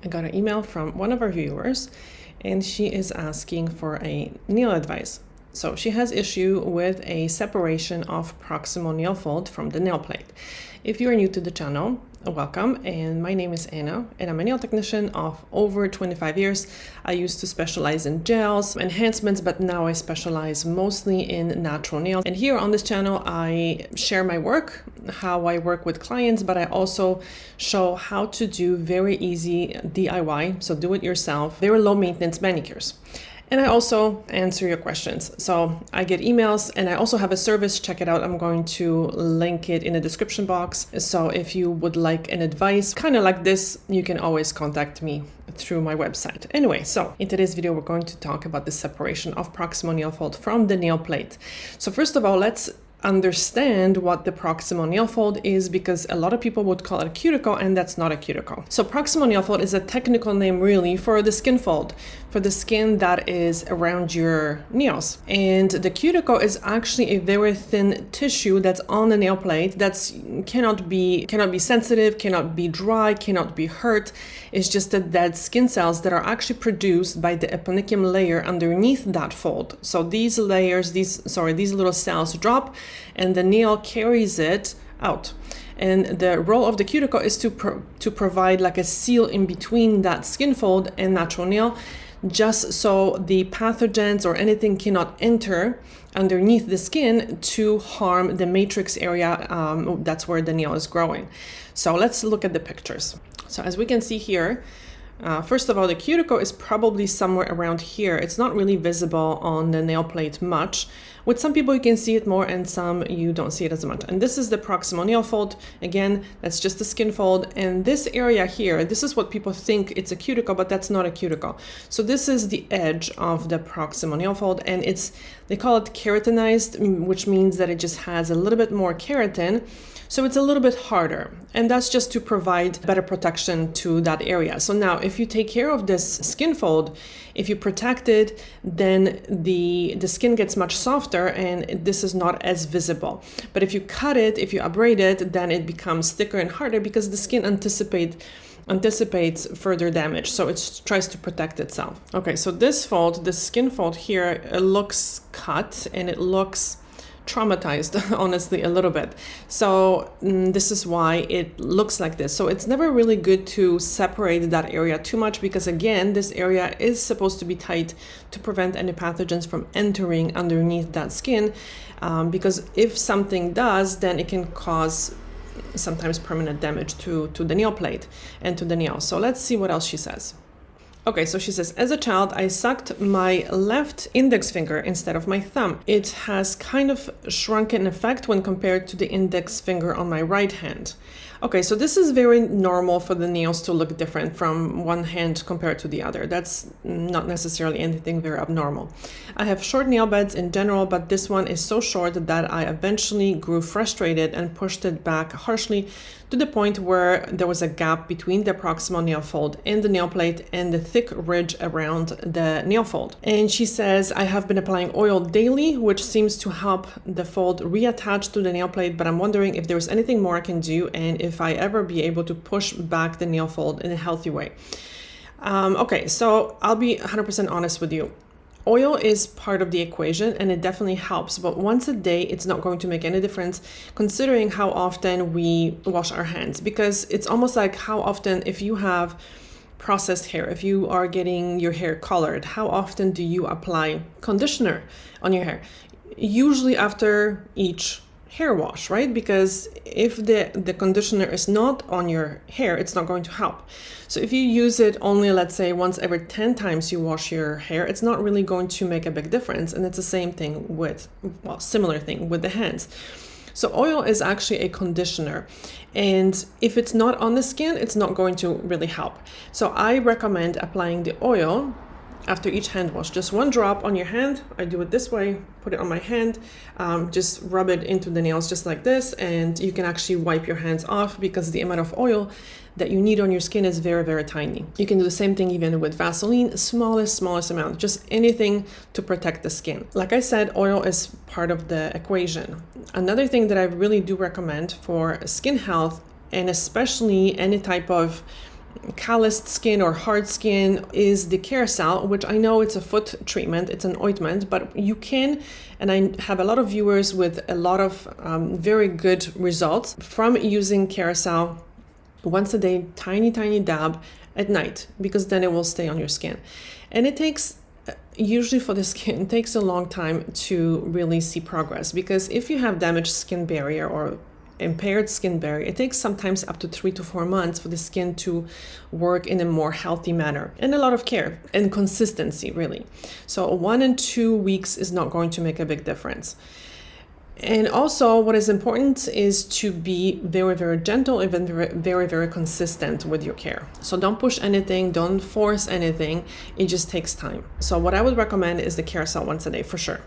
I got an email from one of our viewers, and she is asking for a nail advice. So she has issue with a separation of proximal nail fold from the nail plate. If you are new to the channel, welcome, and my name is Anna, and I'm a nail technician of over 25 years. I used to specialize in gels, enhancements, but now I specialize mostly in natural nails. And here on this channel, I share my work, how I work with clients, but I also show how to do very easy DIY, so do it yourself, very low maintenance manicures. And I also answer your questions. So I get emails, and I also have a service. Check it out. I'm going to link it in the description box. So if you would like an advice kind of like this, you can always contact me through my website. Anyway, so in today's video, we're going to talk about the separation of proximal nail fold from the nail plate. So first of all, let's understand what the proximal nail fold is, because a lot of people would call it a cuticle, and that's not a cuticle. So proximal nail fold is a technical name really for the skin fold, for the skin that is around your nails. And the cuticle is actually a very thin tissue that's on the nail plate that's cannot be sensitive, cannot be dry, cannot be hurt. It's just the dead skin cells that are actually produced by the eponychium layer underneath that fold. So these layers, these little cells drop, and the nail carries it out. And the role of the cuticle is to provide like a seal in between that skin fold and natural nail, just so the pathogens or anything cannot enter underneath the skin to harm the matrix area. That's where the nail is growing. So let's look at the pictures. So as we can see here, first of all, the cuticle is probably somewhere around here. It's not really visible on the nail plate much. With some people, you can see it more, and some you don't see it as much. And this is the proximal nail fold. Again, that's just the skin fold. And this area here, this is what people think it's a cuticle, but that's not a cuticle. So this is the edge of the proximal nail fold, and they call it keratinized, which means that it just has a little bit more keratin. So it's a little bit harder, and that's just to provide better protection to that area. So now if you take care of this skin fold, if you protect it, then the skin gets much softer, and this is not as visible. But if you cut it, if you abrade it, then it becomes thicker and harder because the skin anticipates further damage, so it tries to protect itself. Okay, so this fold, the skin fold here, it looks cut and it looks traumatized, honestly, a little bit. So this is why it looks like this. So it's never really good to separate that area too much, because again, this area is supposed to be tight to prevent any pathogens from entering underneath that skin, because if something does, then it can cause sometimes permanent damage to the nail plate and to the nail. So let's see what else she says. Okay, so she says, as a child, I sucked my left index finger instead of my thumb. It has kind of shrunken effect when compared to the index finger on my right hand. Okay, so this is very normal for the nails to look different from one hand compared to the other. That's not necessarily anything very abnormal. I have short nail beds in general, but this one is so short that I eventually grew frustrated and pushed it back harshly to the point where there was a gap between the proximal nail fold and the nail plate and the thick ridge around the nail fold. And she says, I have been applying oil daily, which seems to help the fold reattach to the nail plate, but I'm wondering if there's anything more I can do and if I ever be able to push back the nail fold in a healthy way. Okay, so I'll be 100% honest with you. Oil is part of the equation, and it definitely helps, but once a day, it's not going to make any difference considering how often we wash our hands, because it's almost like how often, if you have processed hair, if you are getting your hair colored, how often do you apply conditioner on your hair? Usually after each hair wash, right? Because if the conditioner is not on your hair, it's not going to help. So if you use it only, let's say, once every 10 times you wash your hair, it's not really going to make a big difference. And it's the same thing with, well, similar thing with the hands. So oil is actually a conditioner, and if it's not on the skin, it's not going to really help. So I recommend applying the oil after each hand wash, just one drop on your hand. I do it this way, put it on my hand, just rub it into the nails just like this, and you can actually wipe your hands off because the amount of oil that you need on your skin is very, very tiny. You can do the same thing even with Vaseline, smallest amount, just anything to protect the skin. Like I said, oil is part of the equation. Another thing that I really do recommend for skin health, and especially any type of calloused skin or hard skin is the Carousel, which I know it's a foot treatment, it's an ointment, but you can, and I have a lot of viewers with a lot of very good results from using Carousel once a day, tiny dab at night, because then it will stay on your skin. And it takes, usually for the skin, it takes a long time to really see progress, because if you have damaged skin barrier or impaired skin barrier, it takes sometimes up to 3 to 4 months for the skin to work in a more healthy manner, and a lot of care and consistency, really. So 1 and 2 weeks is not going to make a big difference. And also what is important is to be very gentle, even very consistent with your care. So don't push anything, don't force anything, it just takes time. So what I would recommend is the Carousel once a day for sure,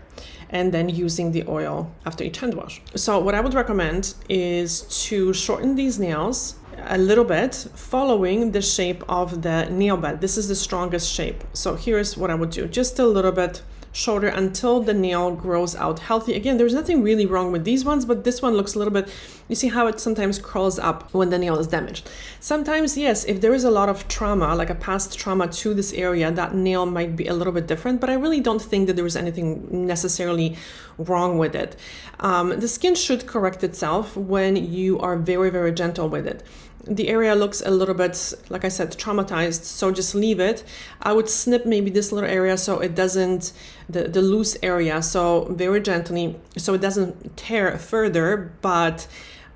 and then using the oil after each hand wash. So what I would recommend is to shorten these nails a little bit, following the shape of the nail bed. This is the strongest shape. So here's what I would do, just a little bit shorter until the nail grows out healthy. Again, there's nothing really wrong with these ones, but this one looks a little bit, you see how it sometimes curls up when the nail is damaged. Sometimes, yes, if there is a lot of trauma, like a past trauma to this area, that nail might be a little bit different, but I really don't think that there is anything necessarily wrong with it. The skin should correct itself when you are very gentle with it. The area looks a little bit, like I said, traumatized, so just leave it. I would snip maybe this little area so it doesn't, the loose area, so very gently, so it doesn't tear further. But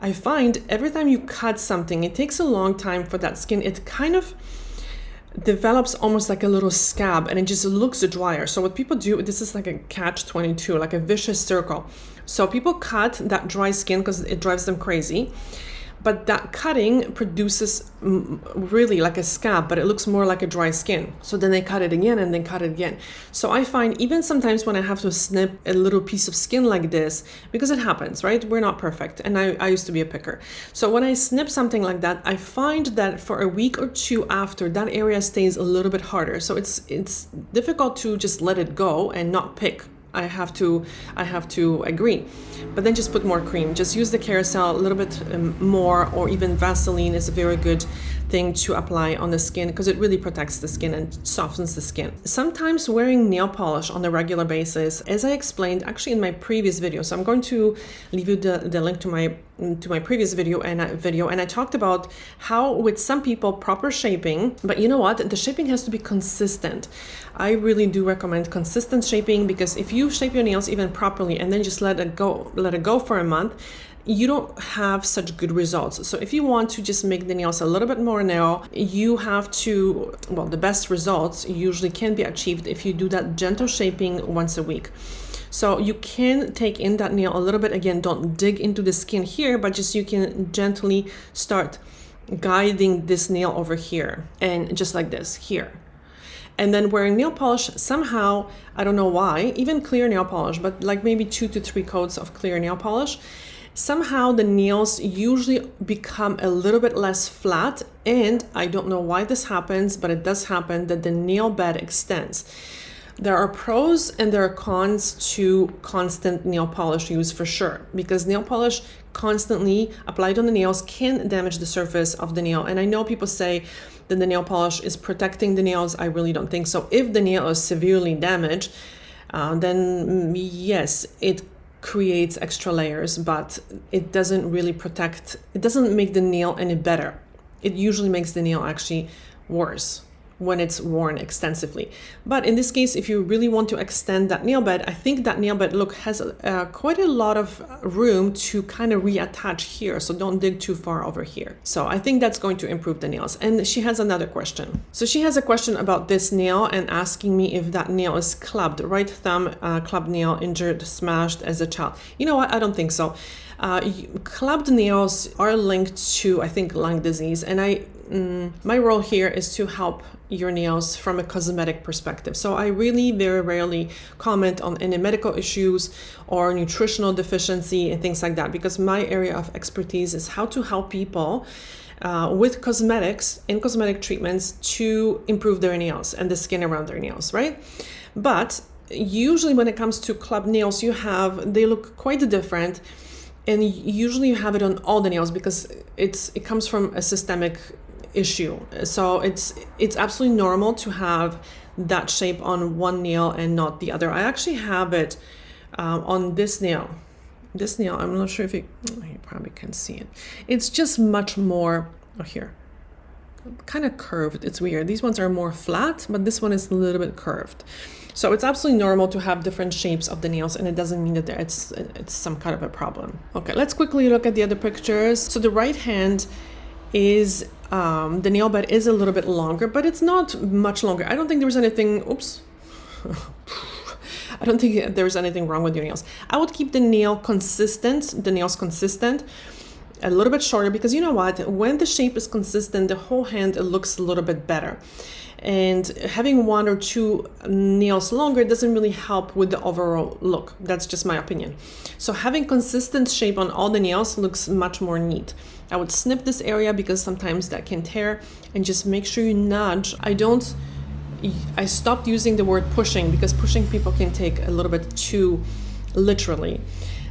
I find every time you cut something, it takes a long time for that skin. It kind of develops almost like a little scab, and it just looks drier. So what people do, this is like a catch-22, like a vicious circle. So people cut that dry skin because it drives them crazy. But that cutting produces really like a scab, but it looks more like a dry skin. So then they cut it again and then cut it again. So I find even sometimes when I have to snip a little piece of skin like this, because it happens, right? We're not perfect. And I used to be a picker. So when I snip something like that, I find that for a week or two after, that area stays a little bit harder. So it's difficult to just let it go and not pick. I have to agree. But then just put more cream. Just use the Carousel a little bit more, or even Vaseline is a very good thing to apply on the skin, because it really protects the skin and softens the skin. Sometimes wearing nail polish on a regular basis, as I explained actually in my previous video, so I'm going to leave you the link to my previous video, and I talked about how with some people proper shaping, but you know what, the shaping has to be consistent. I really do recommend consistent shaping, because if you shape your nails even properly and then just let it go for a month, you don't have such good results. So if you want to just make the nails a little bit more narrow, you have to, well, the best results usually can be achieved if you do that gentle shaping once a week. So you can take in that nail a little bit. Again, don't dig into the skin here, but just you can gently start guiding this nail over here, and just like this here. And then wearing nail polish, somehow, I don't know why, even clear nail polish, but like maybe 2 to 3 coats of clear nail polish, somehow the nails usually become a little bit less flat. And I don't know why this happens, but it does happen, that the nail bed extends. There are pros and there are cons to constant nail polish use for sure, because nail polish constantly applied on the nails can damage the surface of the nail. And I know people say that the nail polish is protecting the nails. I really don't think so. If the nail is severely damaged, then yes, it creates extra layers, but it doesn't really protect, it doesn't make the nail any better. It usually makes the nail actually worse when it's worn extensively. But in this case, if you really want to extend that nail bed, I think that nail bed look has quite a lot of room to kind of reattach here, so don't dig too far over here. So I think that's going to improve the nails. And she has another question. So she has a question about this nail and asking me if that nail is clubbed, right thumb clubbed nail, injured, smashed as a child. You know what, I don't think so. Clubbed nails are linked to, I think, lung disease, and my role here is to help your nails from a cosmetic perspective. So I really very rarely comment on any medical issues or nutritional deficiency and things like that, because my area of expertise is how to help people with cosmetics and cosmetic treatments to improve their nails and the skin around their nails, right? But usually when it comes to clubbed nails, they look quite different. And usually you have it on all the nails, because it comes from a systemic issue. So it's absolutely normal to have that shape on one nail and not the other. I actually have it on this nail. This nail, I'm not sure if you probably can see it. It's just much more, oh, here, kind of curved. It's weird. These ones are more flat, but this one is a little bit curved. So it's absolutely normal to have different shapes of the nails, and it doesn't mean that it's some kind of a problem. Okay, let's quickly look at the other pictures. So the right hand is, the nail bed is a little bit longer, but it's not much longer. I don't think there was anything, oops. I don't think there's anything wrong with your nails. I would keep the nails consistent, a little bit shorter, because you know what? When the shape is consistent, the whole hand, it looks a little bit better. And having one or two nails longer doesn't really help with the overall look. That's just my opinion. So having consistent shape on all the nails looks much more neat. I would snip this area because sometimes that can tear, and just make sure you nudge. I stopped using the word pushing because pushing people can take a little bit too literally.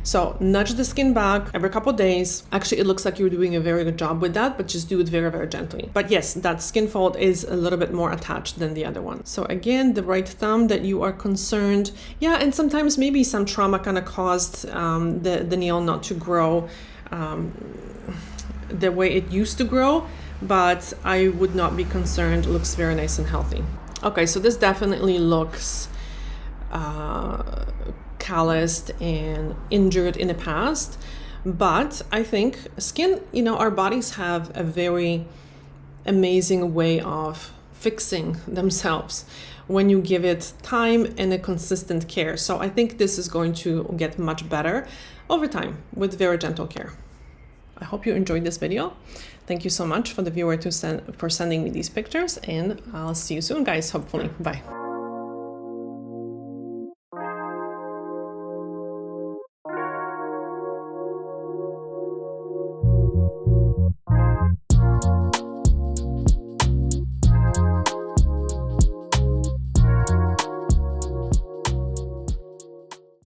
So nudge the skin back every couple of days. Actually, it looks like you're doing a very good job with that, but just do it very, very gently. But yes, that skin fold is a little bit more attached than the other one. So again, the right thumb that you are concerned. Yeah, and sometimes maybe some trauma kind of caused the nail not to grow the way it used to grow, but I would not be concerned. It looks very nice and healthy. Okay, so this definitely looks calloused and injured in the past, but I think skin, our bodies have a very amazing way of fixing themselves when you give it time and a consistent care. So I think this is going to get much better over time with very gentle care. I hope you enjoyed this video. Thank you so much for the viewer for sending me these pictures, and I'll see you soon, guys, hopefully. Bye.